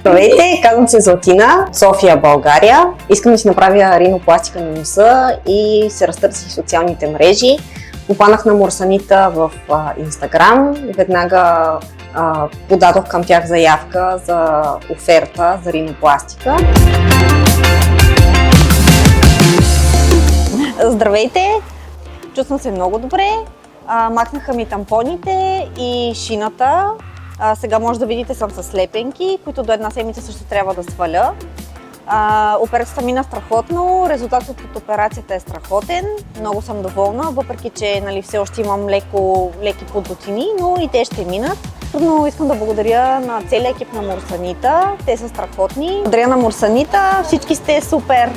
Здравейте, казвам се Златина, София, България. Искам да си направя ринопластика на носа и се разтърсих в социалните мрежи. Попаднах на Мурсанита в Инстаграм. Веднага подадох към тях заявка за оферта за ринопластика. Здравейте! Чувствам се много добре. Махнаха ми тампоните и шината. Сега може да видите, съм с лепенки, които до една седмица също трябва да сваля. Операцията мина страхотно, резултатът от операцията е страхотен. Много съм доволна, въпреки че все още имам леки подотини, но и те ще минат. Трудно искам да благодаря на целия екип на Мурсанита, те са страхотни. Благодаря на Мурсанита, всички сте супер!